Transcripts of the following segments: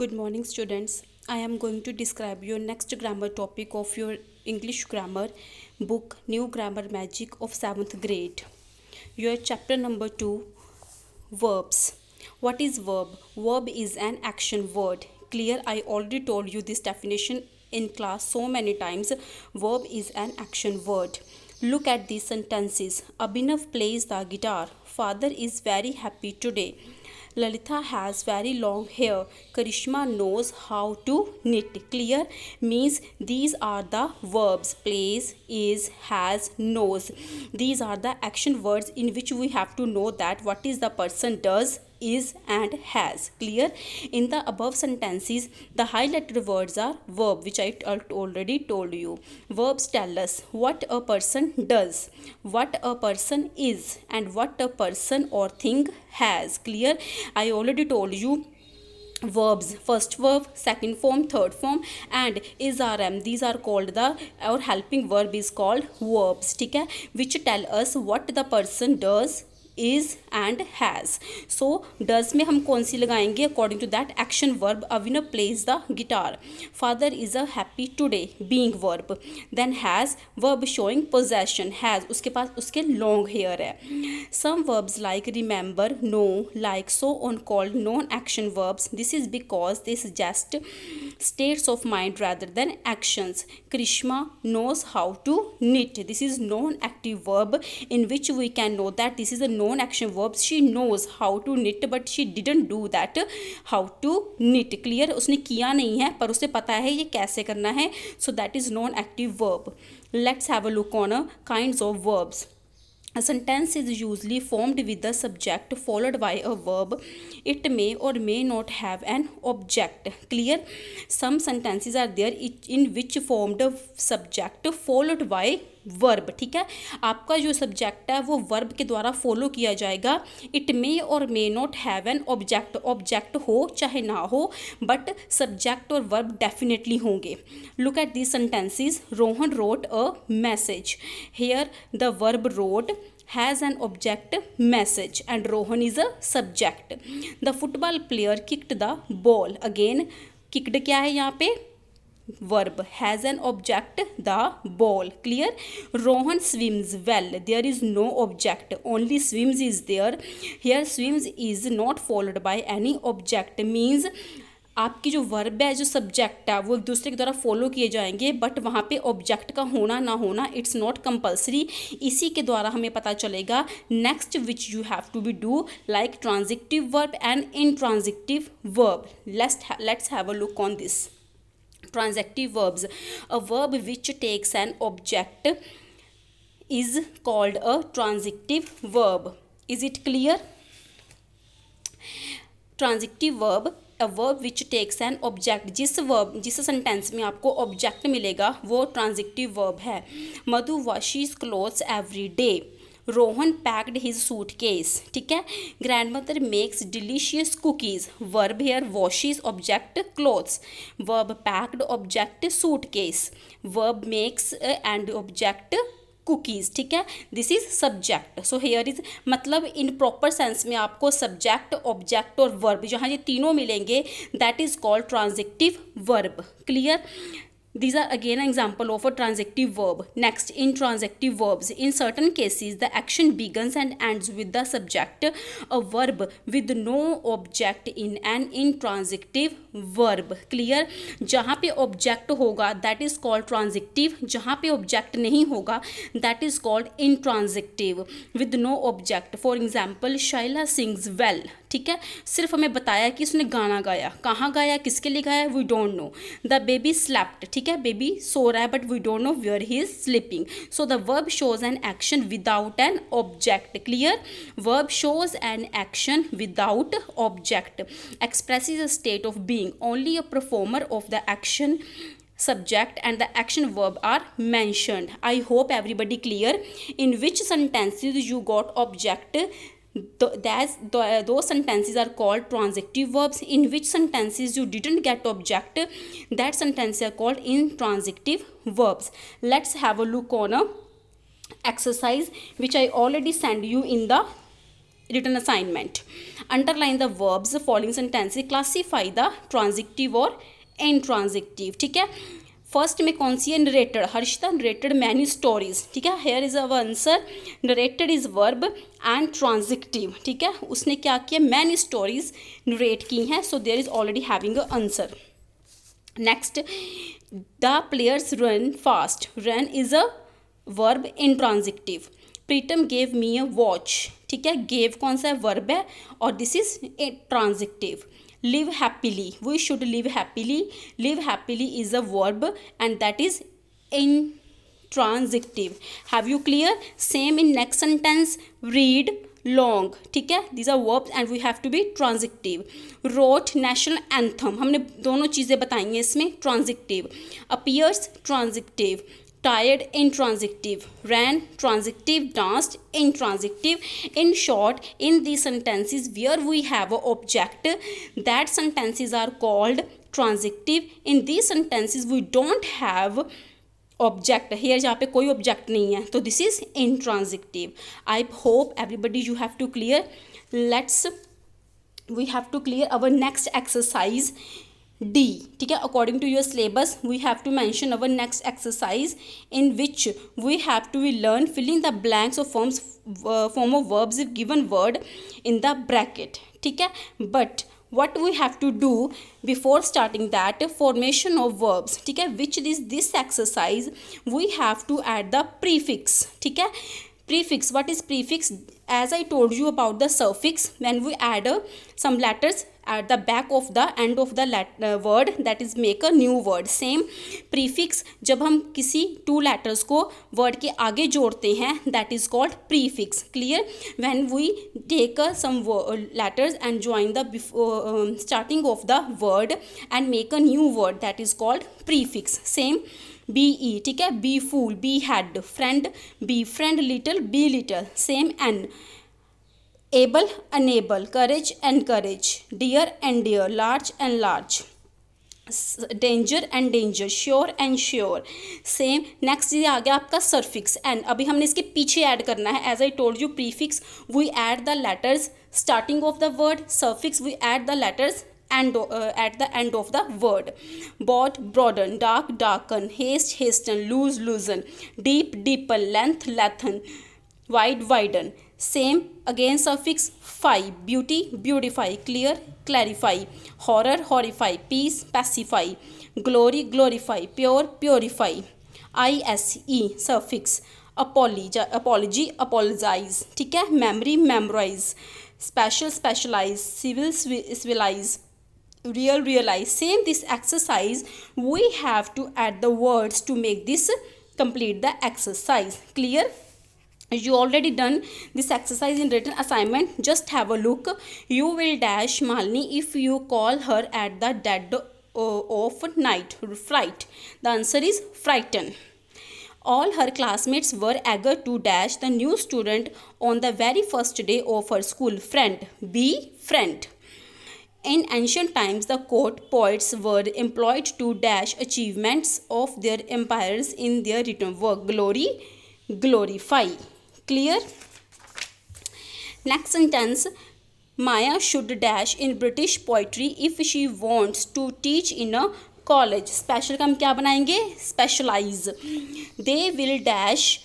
Good morning, students. I am going to describe your next grammar topic of your English grammar book, New Grammar Magic of 7th grade. Your chapter number 2, Verbs. What is verb? Verb is an action word. Clear? I already told you this definition in class so many times. Verb is an action word. Look at these sentences. Abhinav plays the guitar. Father is very happy today. Lalita has very long hair. Karishma knows how to knit. Clear? Means these are the verbs. Plays, is, has, knows. These are the action words in which we have to know that what is the person does, is and has. Clear? In the above sentences, the highlighted words are verb, which I already told you. Verbs tell us what a person does, what a person is, and what a person or thing has. Clear? I already told you verbs, first verb, second form, third form, and is, rm, these are called the, our helping verb is called verbs. ठीक है? Which tell us what the person does, is and has. So does में हम कौन सी लगाएंगे? According to that action verb, Avinav plays the guitar. Father is a happy today, being verb. Then has, verb showing possession, has, उसके पास उसके long hair है. Some verbs like remember, know, like, so on called non-action verbs. This is because they suggest states of mind rather than actions. Krishma knows how to knit. This is non-active verb in which we can know that this is a non-action verb. She knows how to knit but she didn't do that how to knit. Clear? उसने किया नहीं है पर उसे पता है ये कैसे करना है. So that is non-active verb. Let's have a look on kinds of verbs. A sentence is usually formed with the subject followed by a verb. It may or may not have an object. Clear? Some sentences are there in which formed subject followed by verb. ठीक है? आपका जो subject है वो verb के द्वारा follow किया जाएगा. It may or may not have an object. Object हो चाहे ना हो बट सब्जेक्ट और वर्ब डेफिनेटली होंगे. Look at this sentences. Rohan wrote a message. Here the verb wrote has an object message and Rohan is a subject. The football player kicked the ball. Again kicked क्या है यहाँ पे? Verb. Has an object, the ball. Clear? Rohan swims well. There is no object, only swims is there. Here swims is not followed by any object. Means आपकी जो verb है, जो subject है, वो एक दूसरे के द्वारा फॉलो किए जाएंगे बट वहाँ पे ऑब्जेक्ट का होना ना होना इट्स नॉट कंपल्सरी. इसी के द्वारा हमें पता चलेगा next which you have to be do like transitive verb and intransitive verb. Let's have a look on this. Transitive verbs. A verb which takes an object is called a transitive verb. Is it clear? Transitive verb, a verb which takes an object. जिस sentence में आपको object मिलेगा वो transitive verb है. Madhu washes clothes every day. Rohan packed his suitcase. ठीक है? Grand mother makes delicious cookies. Verb here washes object clothes. Verb packed object suitcase. Verb makes and object cookies. ठीक है? This is subject. So here is मतलब in proper sense में आपको subject, object और verb जहाँ ये तीनों मिलेंगे that is called transitive verb. Clear? These are again an example of a transitive verb. Next, intransitive verbs. In certain cases, the action begins and ends with the subject. A verb with no object in an intransitive verb. Clear? जहाँ पे object होगा that is called transitive. जहाँ पे object नहीं होगा that is called intransitive. With no object. For example, Shaila sings well. ठीक है? सिर्फ हमें बताया कि उसने गाना गाया. कहाँ गाया, किसके लिए गाया, we don't know. The baby slept. ठीक है? बेबी सो रहा है but we don't know where he is sleeping. So the verb shows an action without an object. Clear? Verb shows an action without object. Expresses a state of being. Only a performer of the action, subject and the action verb are mentioned. I hope everybody clear. In which sentences you got object, those sentences are called transitive verbs. In which sentences you didn't get object, that sentences are called intransitive verbs. Let's have a look on a exercise which I already sent you in the written assignment. Underline the verbs following sentences, classify the transitive और intransitive. ठीक है, first में कौन सी है? Narrated. Harshita narrated many stories. ठीक है, here is our answer. Narrated is verb and transitive. ठीक है, उसने क्या किया? मैनी स्टोरीज नरेट की हैं, so there is already having a answer. Next, the players run fast. Run is a verb intransitive. Pritam gave me a watch. ठीक है, gave कौन सा है? वर्ब है और this is a transitive. Live happily. We should live happily. Live happily is a verb and that is intransitive. Have you clear? Same in next sentence. Read long. ठीक है, these are verbs and we have to be transitive. Wrote national anthem. हमने दोनों चीज़ें बताई हैं इसमें. Transitive. Appears transitive. Tired intransitive. Ran transitive. Danced intransitive. In short, in these sentences where we have an object, that sentences are called transitive. In these sentences we don't have object. Here जहाँ पे कोई object नहीं है तो this is intransitive. I hope everybody you have to clear. Let's we have to clear our next exercise D. ठीक है, according to your syllabus we have to mention our next exercise in which we have to learn filling the blanks of form of verbs if given word in the bracket. ठीक है, but what we have to do before starting that, formation of verbs. ठीक है, which is this exercise we have to add the prefix. ठीक है, prefix. What is prefix? As I told you about the suffix, when we add some letters at the back of the end of the word, that is make a new word. Same prefix, जब हम किसी two letters को word के आगे जोड़ते हैं, that is called prefix. Clear? When we take some letters and join the starting of the word and make a new word, that is called prefix. Same be. ठीक है, be fool, be had, friend, be friend, little, be little. Same n. Able, unable, courage, encourage, dear and dear, large and large, danger and danger, sure and sure. Same. Next ये आ गया आपका सर्फिक्स N. अभी हमने इसके पीछे add करना है. As I told you, prefix we add the letters starting of the word, suffix we add the letters and at the end of the word. Broad, broaden, dark, darken, haste, hasten, loose, loosen, deep, deepen, length, lengthen, wide, widen. Same again suffix fy. Beauty, beautify, clear, clarify, horror, horrify, peace, pacify, glory, glorify, pure, purify. ise suffix. Apology, apologize. ठीक है, memory, memorize, special, specialize, civil, civilize, real, realize. Same this exercise we have to add the words to make this complete the exercise. Clear? You already done this exercise in written assignment. Just have a look. You will dash Malini if you call her at the dead of night. Fright. The answer is frighten. All her classmates were eager to dash the new student on the very first day of her school. Friend. Be friend. In ancient times, the court poets were employed to dash achievements of their empires in their written work. Glory, glorify. Clear? Next sentence. Maya should dash in British poetry if she wants to teach in a college. Special का हम क्या बनाएंगे? Specialize. They will dash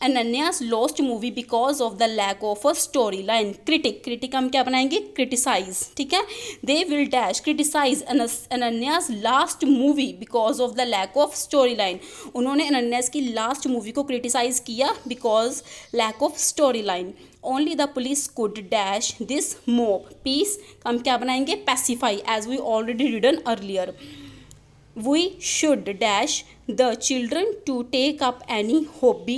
Ananya's lost movie because of the lack of a storyline. Critic हम क्या बनाएंगे? Criticize. ठीक है, they will dash criticize Ananya's last movie because of the lack of storyline. उन्होंने अनन्यास की लास्ट मूवी को criticise किया because lack of storyline. Only the police could dash this mob. Peace हम क्या बनाएंगे? Pacify, as we already written earlier. We should dash the children to take up any hobby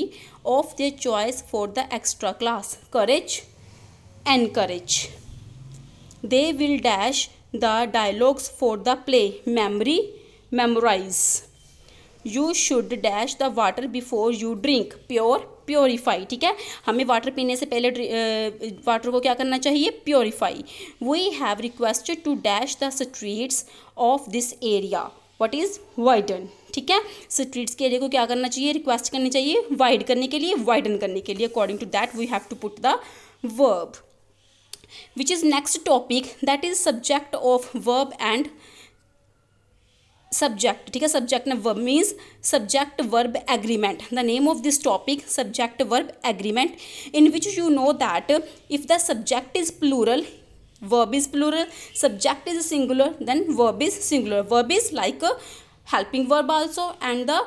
of their choice for the extra class. Courage, encourage. They will dash the dialogues for the play. Memory, memorize. You should dash the water before you drink. Pure, purify. ठीक है, हमें water पीने से पहले water को क्या करना चाहिए? Purify. We have requested to dash the streets of this area. What is widen? ठीक है, स्ट्रीट्स के एरिया को क्या करना चाहिए? रिक्वेस्ट करनी चाहिए वाइड करने के लिए, वाइडन करने के लिए. According to that we have to put the verb. which is next topic, that is subject of verb and subject. ठीक है, subject and verb means subject verb agreement. The name of this topic, subject verb agreement, in which you know that if the subject is plural, verb is plural, subject is singular, then verb is singular. Verb is like a helping verb also, and the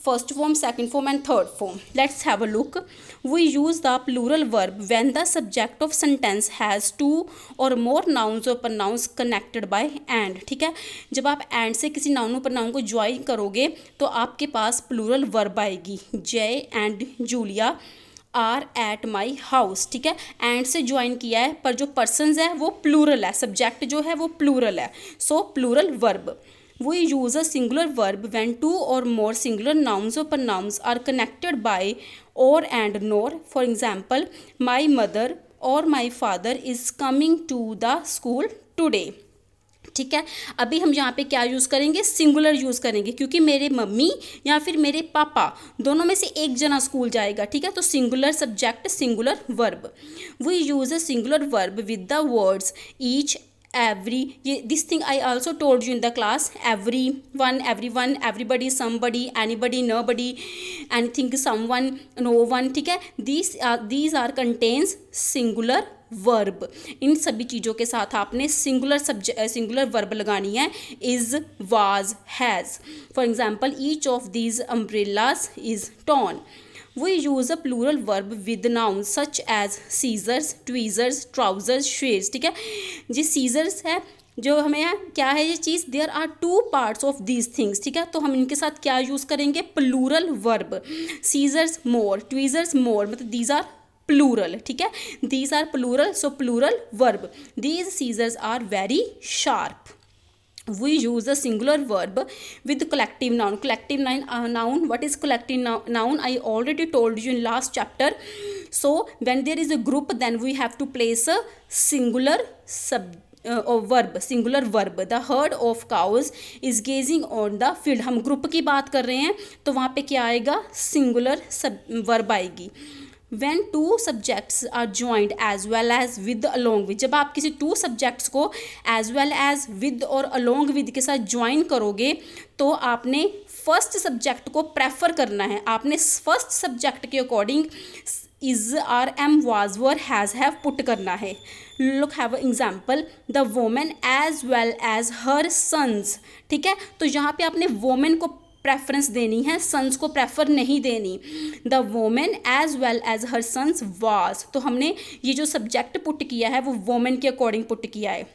first form, second form and third form. Let's have a look. We use the plural verb when the subject of sentence has two or more nouns or pronouns connected by and. ठीक है, जब आप and से किसी noun और pronoun को join करोगे तो आपके पास plural verb आएगी. Jay and Julia are at my house. ठीक है, एंड से ज्वाइन किया है, पर जो पर्सनस है वो प्लूरल है, सब्जेक्ट जो है वो प्लूरल है, so plural verb. We use a singular verb when two or more singular nouns or pronouns are connected by or and nor. For example, my mother or my father is coming to the school today. ठीक है, अभी हम यहाँ पे क्या use करेंगे, singular use करेंगे, क्योंकि मेरे मम्मी या फिर मेरे पापा दोनों में से एक जना स्कूल जाएगा. ठीक है, तो singular subject, singular verb. We use a singular verb with the words each, every. This thing I also told you in the class. Everyone, everyone, everybody, somebody, anybody, nobody, anything, someone, no one. ठीक है, these are contains singular verb. इन सभी चीज़ों के साथ आपने singular verb लगानी है. is, was, has. For example, each of these umbrellas is torn. We use a plural verb with nouns such as scissors, tweezers, trousers, shears. ठीक है, जी scissors है जो हमें क्या है ये चीज़, there are two parts of these things. ठीक है, तो हम इनके साथ क्या यूज़ करेंगे, plural verb. Scissors more, tweezers more, मतलब दीज आर प्लूरल. ठीक है, these are plural, so plural verb. These scissors are very sharp. We use a singular verb with collective noun. Collective noun, what is collective noun? I already told you in last chapter. So when there is a group, then we have to place a singular verb, singular verb. The herd of cows is gazing on the field. हम group की बात कर रहे हैं तो वहाँ पे क्या आएगा, सिंगुलर वर्ब आएगी. when two subjects are joined as well as with along with. जब आप किसी टू सब्जेक्ट्स को as well as with और along with के साथ ज्वाइन करोगे तो आपने फर्स्ट सब्जेक्ट को प्रेफर करना है. आपने फर्स्ट सब्जेक्ट के according is, are, am, was, were, has, have put करना है. Look, have an example. The woman as well as her sons. ठीक है, तो यहाँ पे आपने woman को प्रेफरेंस देनी है, सन्स को प्रेफर नहीं देनी. The women as well as her sons was. तो हमने ये जो सब्जेक्ट पुट किया है वो वोमेन के अकॉर्डिंग पुट किया है.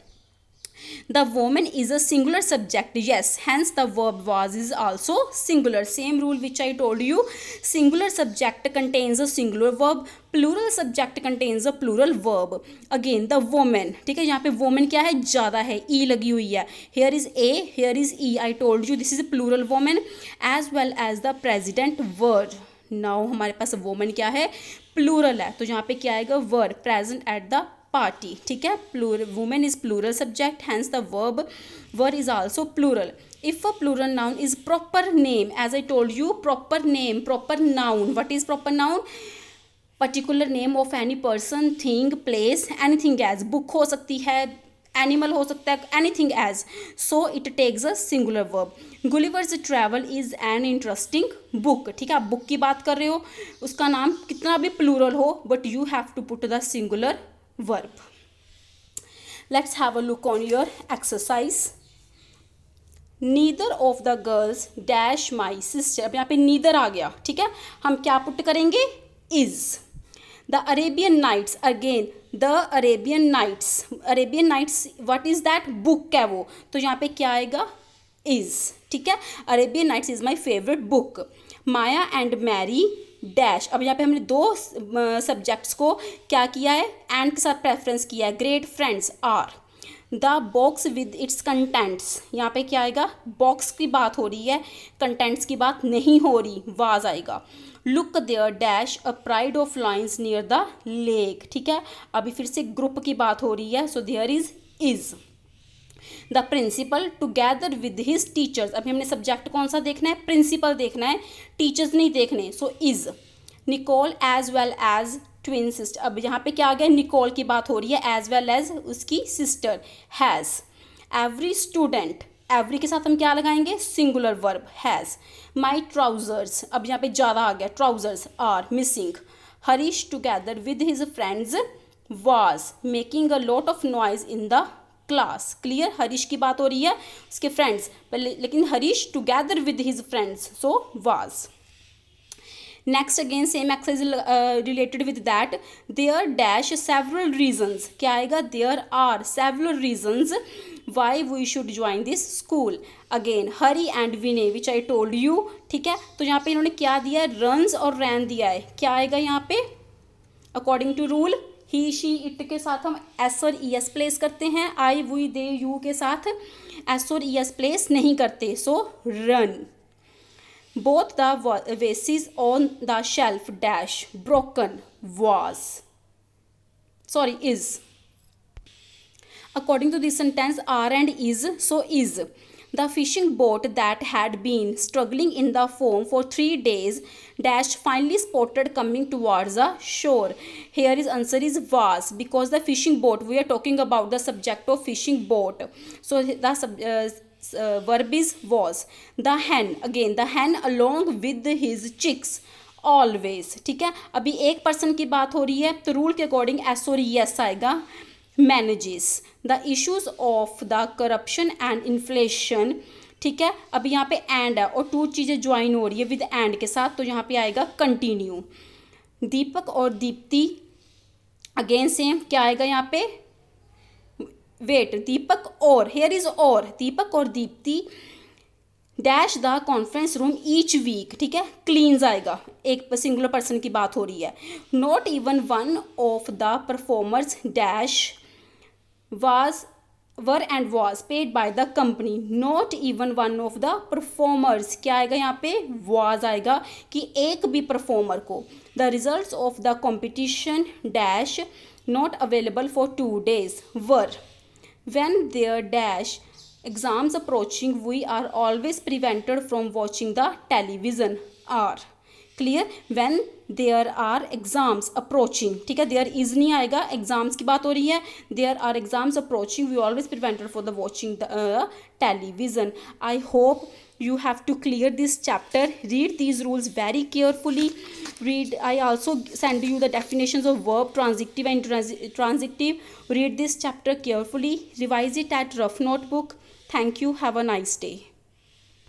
The woman is a singular subject. Yes, hence the verb was is also singular. Same rule which I told you. Singular subject contains a singular verb. Plural subject contains a plural verb. Again, the woman. ठीक है, यहाँ पे woman क्या है, ज़्यादा है, e लगी हुई है. Here is a, here is e. I told you this is a plural woman as well as the president were. Now हमारे पास woman क्या है, plural है, तो यहाँ पे क्या आएगा, were present at the party. ठीक है, plural woman is plural subject, hence the verb were is also plural. If a plural noun is proper name, as I told you, proper name, proper noun. What is proper noun? Particular name of any person, thing, place, anything as. book हो सकती है, animal हो सकता है, anything as. So it takes a singular verb. Gulliver's Travel is an interesting book. ठीक है, आप book की बात कर रहे हो, उसका नाम कितना भी प्लूरल हो, but you have to put the singular verb. Let's have a look on your exercise. Neither of the girls dash my sister. अब यहाँ पे neither आ गया. ठीक है, हम क्या पुट करेंगे, is. The Arabian Nights, again the Arabian Nights. Arabian Nights, what is that? book है वो, तो यहाँ पे क्या आएगा, is. ठीक है, Arabian Nights is my favorite book. Maya and Mary dash. अब यहाँ पे हमने दो सब्जेक्ट्स को क्या किया है, एंड के साथ प्रेफरेंस किया है. Great friends are. The box with its contents, यहाँ पे क्या आएगा, बॉक्स की बात हो रही है, कंटेंट्स की बात नहीं हो रही, वाज आएगा. Look there dash a pride of lines near the lake. ठीक है, अभी फिर से ग्रुप की बात हो रही है, so there is. The principal together with his teachers. अभी हमने सब्जेक्ट कौन सा देखना है, प्रिंसिपल देखना है, टीचर्स नहीं देखने, so is. Nicole as well as twin sister. अब यहाँ पे क्या आ गया, निकोल की बात हो रही है एज वेल एज उसकी sister. Has, every student, every के साथ हम क्या लगाएंगे, singular verb has. My trousers, अब यहाँ पे ज़्यादा आ गया, trousers are missing. Harish together with his friends was making a lot of noise in the class. Clear, Harish की बात हो रही है, उसके फ्रेंड्स, लेकिन Harish together with his friends, so was. Next again same exercise related with that, there dash several reasons, क्या आएगा, there are several reasons why we should join this school. Again Hari and Vinay which I told you, ठीक है। तो यहाँ पे इन्होंने क्या दिया है, रन्स और रैन दिया है, क्या आएगा यहाँ पे, according to rule he she it के साथ हम एस और ई एस प्लेस करते हैं, आई वी दे यू के साथ एस और ई एस प्लेस नहीं करते, so run. Both the vases on the shelf dash broken was, sorry is. According to this sentence, are and is, so is. The fishing boat that had been struggling in the foam for 3 days dash finally spotted coming towards the shore. Here is answer is was, because the fishing boat, we are talking about the subject of fishing boat, so the verb is was. The hen, again the hen along with his chicks always, ठीक है। अभी एक person की बात हो रही है तो रूल के अकॉर्डिंग एस और यस आएगा, manages the issues of the corruption and inflation, ठीक है। अब यहाँ पे एंड है और टू चीज़ें ज्वाइन हो रही है विद एंड के साथ, तो यहाँ पे आएगा कंटिन्यू। दीपक और दीप्ति, अगेन सेम, क्या आएगा यहाँ पे, वेट, दीपक और, हेयर इज और, दीपक और Deepti dash the conference room each week, ठीक है, क्लीन्स आएगा, एक सिंगुलर पर्सन की बात हो रही है। Not even one of the performers dash was were and was paid by the company, not even one of the performers, क्या आएगा यहाँ पे, was आएगा कि एक भी परफॉर्मर को। the results of the competition dash not available for 2 days were, when their dash exams approaching we are always prevented from watching the television are। Clear, when there are exams approaching, ठीक है, there is नहीं आएगा, exams की बात हो रही है, there are exams approaching we always prevented for the watching the television. I hope you have to clear this chapter. Read these rules very carefully. Read, I also send you the definitions of verb, transitive and transitive. Read this chapter carefully, revise it at rough notebook. Thank you, have a nice day.